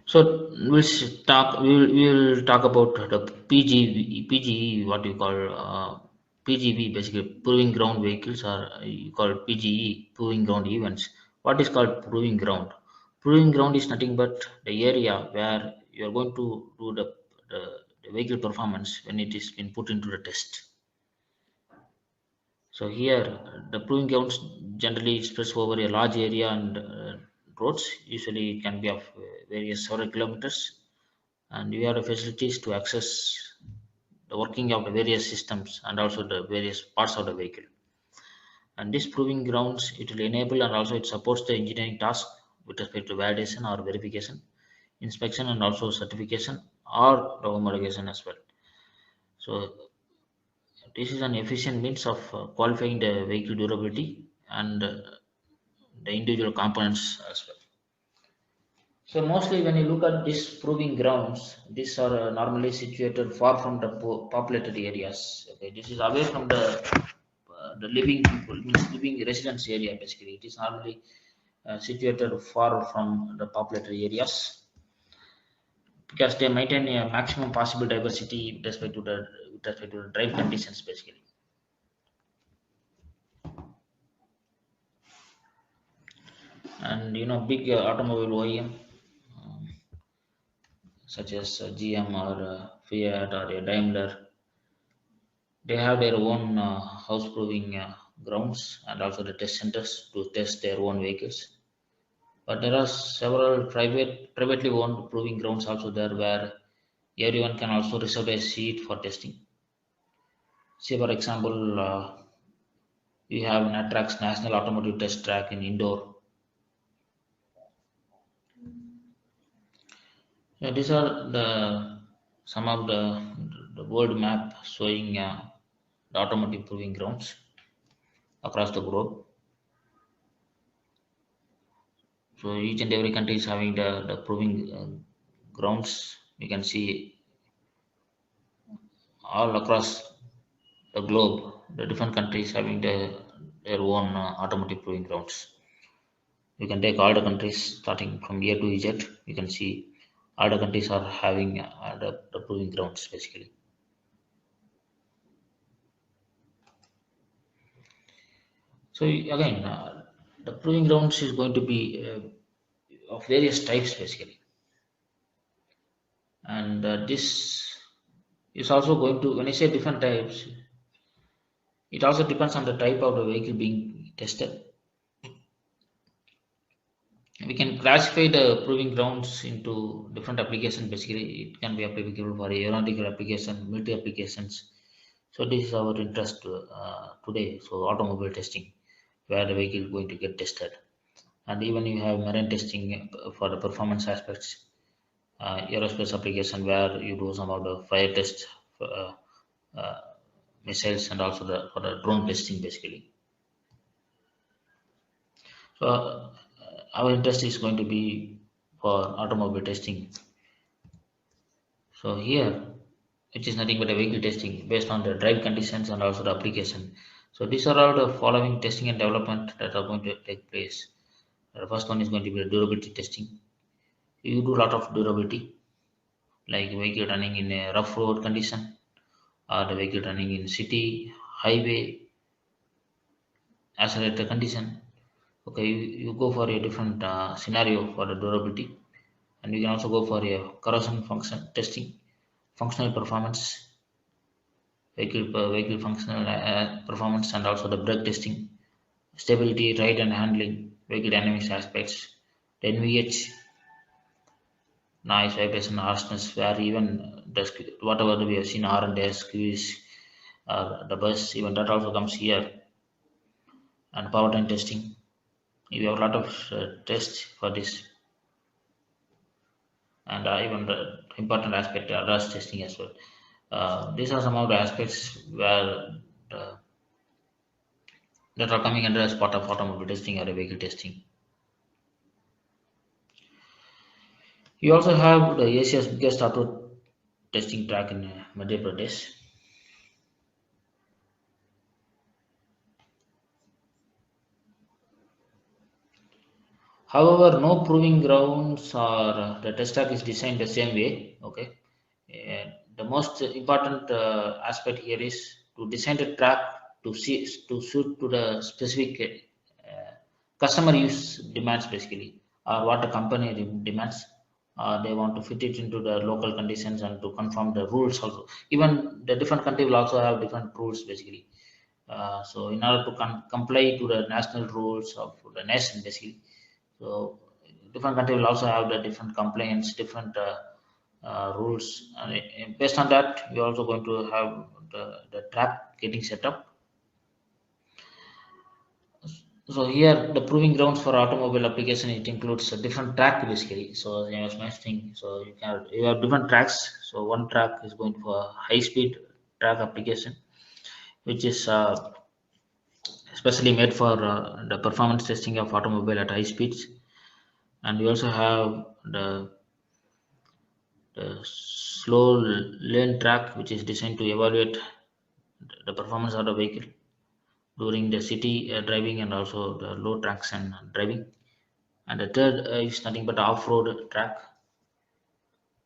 So we will talk about the PGE, what you call PGV, basically proving ground vehicles, or you call it PGE, proving ground events. What is called proving ground? Proving ground is nothing but the area where you are going to do the, the vehicle performance when it is been put into the test. So here, the proving grounds generally spreads over a large area and roads. Usually, it can be of various several kilometers, and you have the facilities to access the working of the various systems and also the various parts of the vehicle. And this proving grounds, it will enable and also it supports the engineering task with respect to validation or verification, inspection, and also certification or the homologation as well. So this is an efficient means of qualifying the vehicle durability and the individual components as well. So mostly when you look at these proving grounds, these are normally situated far from the populated areas. Okay, this is away from the living people, means living residence area. Basically, it is normally situated far from the populated areas because they maintain a maximum possible diversity with respect to the drive conditions. Basically, and big automobile OEM such as GM or Fiat or a Daimler, they have their own house proving grounds and also the test centers to test their own vehicles. But there are several privately owned proving grounds also there where everyone can also reserve a seat for testing. Say for example, we have Natrax National Automotive Test Track in Indore. Yeah, these are the some of the world map showing the automotive proving grounds across the globe. So each and every country is having the proving grounds. You can see all across the globe, the different countries having their own automotive proving grounds. You can take all the countries starting from A to Z. You can see all the countries are having the proving grounds basically. So again, the proving grounds is going to be of various types basically, and this is also going to, when I say different types, it also depends on the type of the vehicle being tested. We can classify the proving grounds into different applications. Basically, it can be applicable for aeronautical application, military applications. So this is our interest today. So automobile testing, where the vehicle is going to get tested, and even you have marine testing for the performance aspects, aerospace application where you do some of the fire tests, uh, uh, missiles, and also for the drone testing basically. So our interest is going to be for automobile testing. So here, it is nothing but a vehicle testing based on the drive conditions and also the application. So these are all the following testing and development that are going to take place. The first one is going to be the durability testing. You do a lot of durability, like vehicle running in a rough road condition, or the vehicle running in city, highway, accelerated condition. Okay, you go for a different scenario for the durability, and you can also go for a corrosion function testing, functional performance, vehicle functional performance, and also the brake testing, stability, ride and handling, vehicle dynamics aspects, the NVH, noise, vibration, harshness, where even whatever we have seen R and S, squeeze, the bus, even that also comes here, and powertrain testing. You have a lot of tests for this, and even the important aspect, rust testing as well. These are some of the aspects where that are coming under as part of automobile testing or a vehicle testing. You also have the Asia's biggest auto testing track in Madhya Pradesh. However, no proving grounds or the test track is designed the same way. Okay, the most important aspect here is to design the track to see to suit to the specific customer use demands basically, or what the company demands. They want to fit it into the local conditions and to conform the rules also. Even the different country will also have different rules basically. So in order to comply to the national rules of the nation basically, so different country will also have the different complaints, different rules, and based on that, we're also going to have the track getting set up. So here, the proving grounds for automobile application, it includes a different track basically. So I was mentioning, so you have different tracks. So one track is going for high speed track application, which is especially made for the performance testing of automobile at high speeds. And we also have the slow lane track, which is designed to evaluate the performance of the vehicle during the city driving and also the low traction driving. And the third is nothing but off-road track,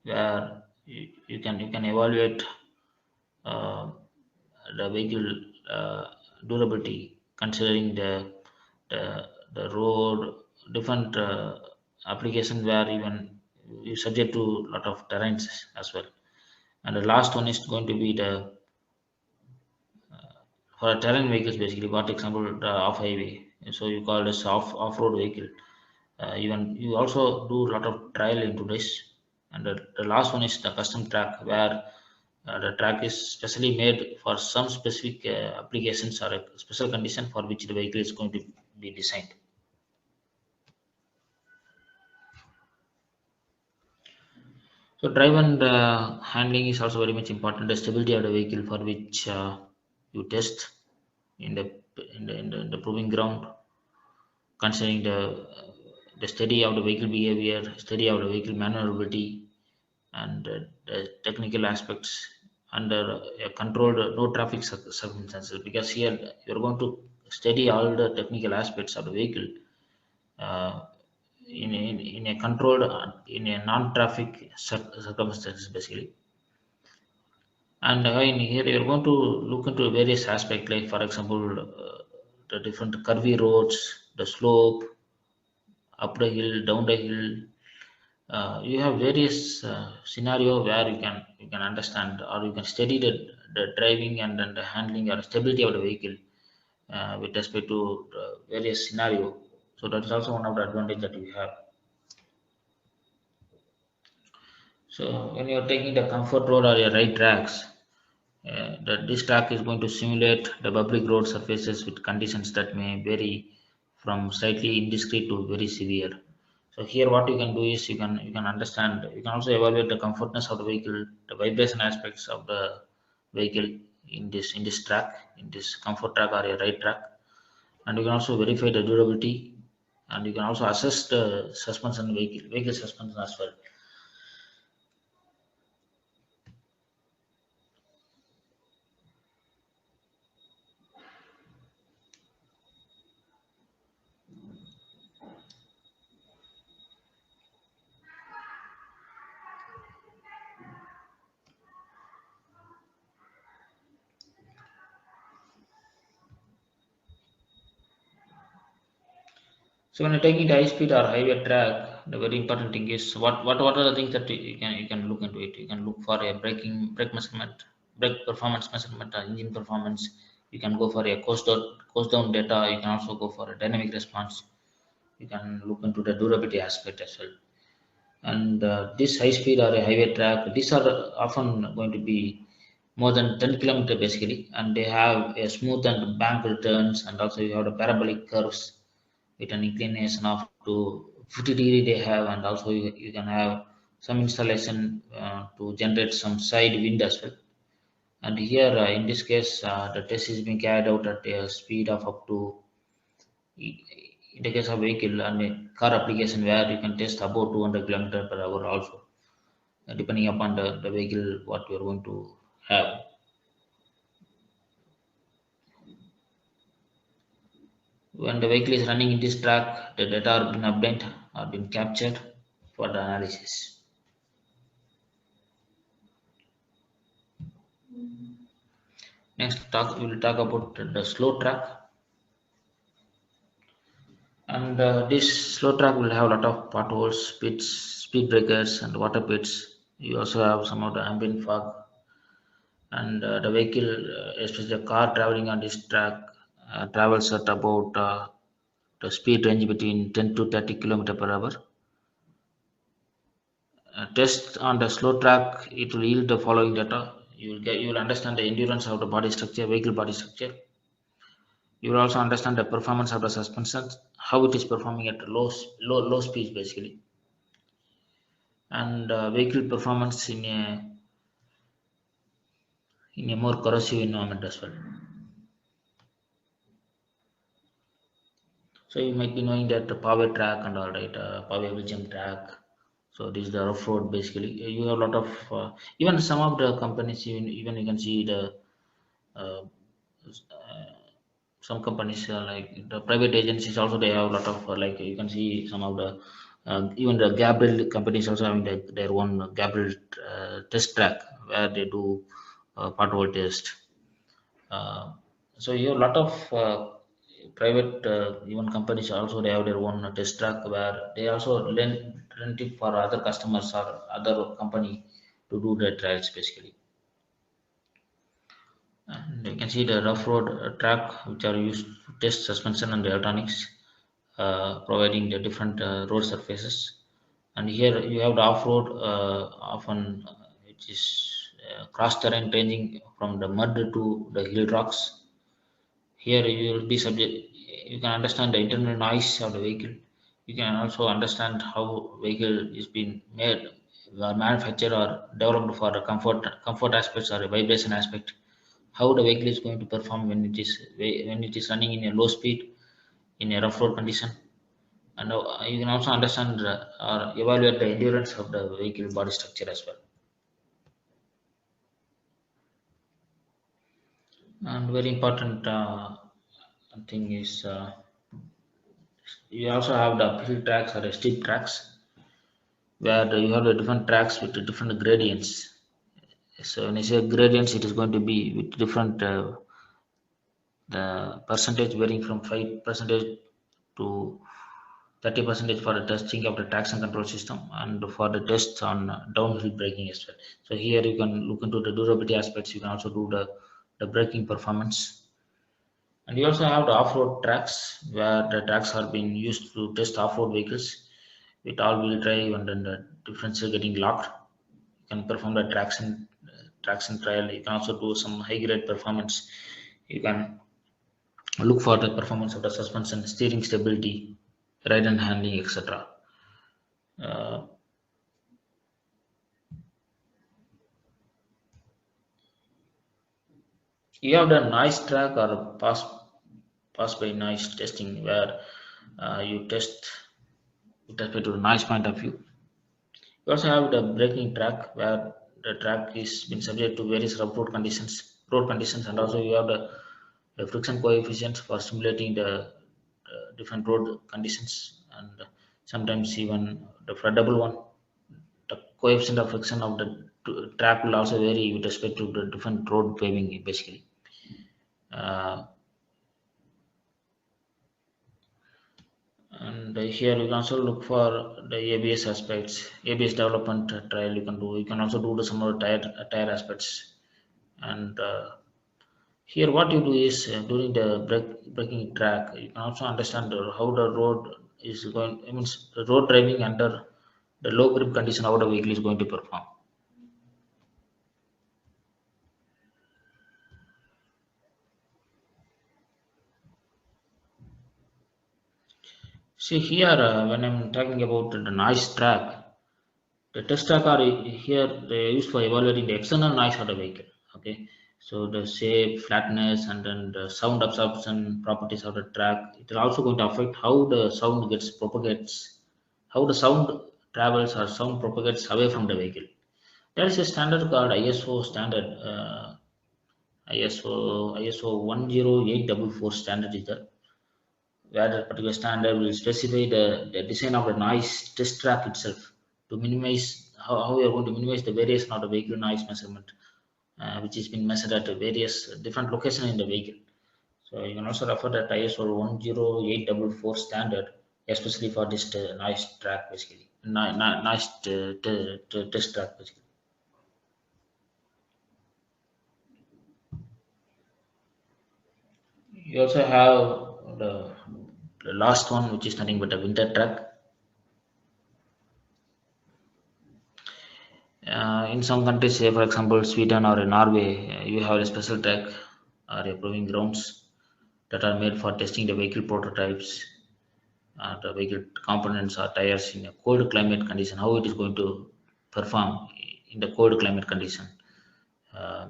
where you can evaluate uh, the vehicle uh, durability considering the road, different application where even you subject to a lot of terrains as well. And the last one is going to be the for terrain vehicles basically. What example, the off highway, so you call this off-road vehicle. Even you also do a lot of trial into this. And the last one is the custom track, where the track is specially made for some specific applications or a special condition for which the vehicle is going to be designed. So drive and handling is also very much important. The stability of the vehicle for which you test in the proving ground, considering the study of the vehicle behavior, study of the vehicle maneuverability, and the technical aspects under a controlled no traffic circumstances. Because here you're going to study all the technical aspects of the vehicle uh, in a controlled in a non-traffic circumstances basically. And in here you're going to look into various aspects, like for example the different curvy roads, the slope, up the hill, down the hill. You have various scenario where you can understand or you can study the driving and then the handling or stability of the vehicle with respect to various scenario. So that is also one of the advantage that we have. So when you're taking the comfort road or your right tracks, this track is going to simulate the public road surfaces with conditions that may vary from slightly indiscreet to very severe. So here, what you can do is you can understand. You can also evaluate the comfortness of the vehicle, the vibration aspects of the vehicle in this track, in this comfort track or a right track, and you can also verify the durability, and you can also assess the suspension vehicle suspension as well. So when you're taking the high speed or highway track, the very important thing is what are the things that you can look into it. You can look for a brake measurement, brake performance measurement, engine performance. You can go for a coast down data. You can also go for a dynamic response. You can look into the durability aspect as well. And this high speed or a highway track, these are often going to be more than 10 kilometer basically, and they have a smooth and bank turns, and also you have the parabolic curves with an inclination of to 50-degree they have, and also you can have some installation to generate some side wind as well. And here in this case the test is being carried out at a speed of up to, in the case of vehicle and a car application, where you can test about 200 kilometer per hour also, depending upon the vehicle what you are going to have. When the vehicle is running in this track, the data are been obtained, are been captured for the analysis. Next, we will talk about the slow track, and this slow track will have a lot of potholes, speed breakers, and water pits. You also have some of the ambient fog, and the vehicle, especially the car traveling on this track, travels at about the speed range between 10 to 30 kilometer per hour. Test on the slow track, it will yield the following data. You will understand the endurance of the body structure, vehicle body structure. You will also understand the performance of the suspension, how it is performing at low speeds basically, and vehicle performance in a more corrosive environment as well. So you might be knowing that the power track and all right, power Belgium track. So this is the rough road basically. You have a lot of even some of the companies, even you can see the uh, some companies like the private agencies also they have a lot of like you can see some of the even the Gabriel companies also having their own Gabriel test track where they do pothole test. Uh, so you have a lot of private even companies also they have their own test track where they also rent it for other customers or other company to do their trials basically. And you can see the rough road track which are used to test suspension and electronics, providing the different road surfaces. And here you have the off-road, often which is cross terrain ranging from the mud to the hill rocks. Here you will be subject. You can understand the internal noise of the vehicle. You can also understand how vehicle is being made, or manufactured, or developed for the comfort aspects or a vibration aspect. How the vehicle is going to perform when it is running in a low speed in a rough road condition, and you can also understand or evaluate the endurance of the vehicle body structure as well. And very important thing is you also have the uphill tracks or the steep tracks where you have the different tracks with the different gradients. So when I say gradients, it is going to be with different the percentage varying from 5% to 30 percentage for the testing of the traction control system and for the tests on downhill braking as well. So here you can look into the durability aspects. You can also do the braking performance. And you also have the off-road tracks where the tracks are being used to test off-road vehicles with all-wheel drive and then the differential getting locked. You can perform the traction trial. You can also do some high-grade performance. You can look for the performance of the suspension, steering stability, ride and handling, etc. Uh, you have the noise track or pass by noise testing where you test with respect to the noise point of view. You also have the braking track where the track is been subject to various road conditions, and also you have the friction coefficients for simulating the different road conditions, and sometimes even for a double one, the coefficient of friction of the track will also vary with respect to the different road paving basically. Uh, and here you can also look for the ABS aspects, ABS development trial you can do. You can also do some of the tire aspects. And here what you do is during the braking track, you can also understand how the road is going. I mean, road driving under the low grip condition, how the vehicle is going to perform. See here, when I'm talking about the noise track, the test track are here they are used for evaluating the external noise of the vehicle. Okay, so the shape, flatness, and then the sound absorption properties of the track. It is also going to affect how the sound gets propagates, how the sound travels or sound propagates away from the vehicle. There is a standard called ISO standard. ISO 10844 standard is there, where that particular standard will specify the design of the noise test track itself to minimize how we are going to minimize the variation of the vehicle noise measurement, which has been measured at various different locations in the vehicle. So you can also refer that ISO 10844 standard, especially for this noise track basically, noise test track basically. You also have the last one, which is nothing but a winter track. In some countries, say for example Sweden or Norway, you have a special track or a proving grounds that are made for testing the vehicle prototypes, the vehicle components or tires in a cold climate condition, how it is going to perform in the cold climate condition. Uh,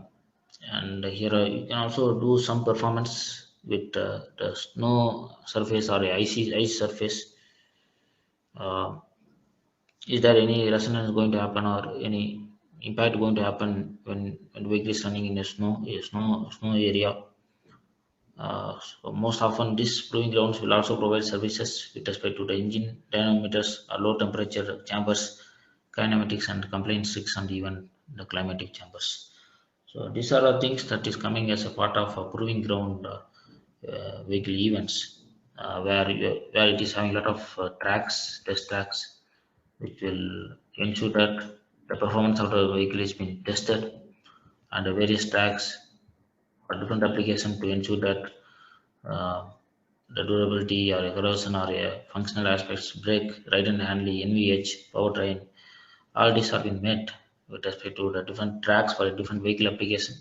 and here you can also do some performance with the snow surface or a icy ice surface. Uh, is there any resonance going to happen or any impact going to happen when the vehicle is running in a snow area? So most often, these proving grounds will also provide services with respect to the engine dynamometers, low temperature chambers, kinematics and compliance checks, and even the climatic chambers. So these are the things that is coming as a part of a proving ground vehicle events, where it is having a lot of test tracks, which will ensure that the performance of the vehicle is being tested, and the various tracks for different applications to ensure that uh, the durability or corrosion or functional aspects, brake, ride and handling, NVH, powertrain, all these have been met with respect to the different tracks for a different vehicle application.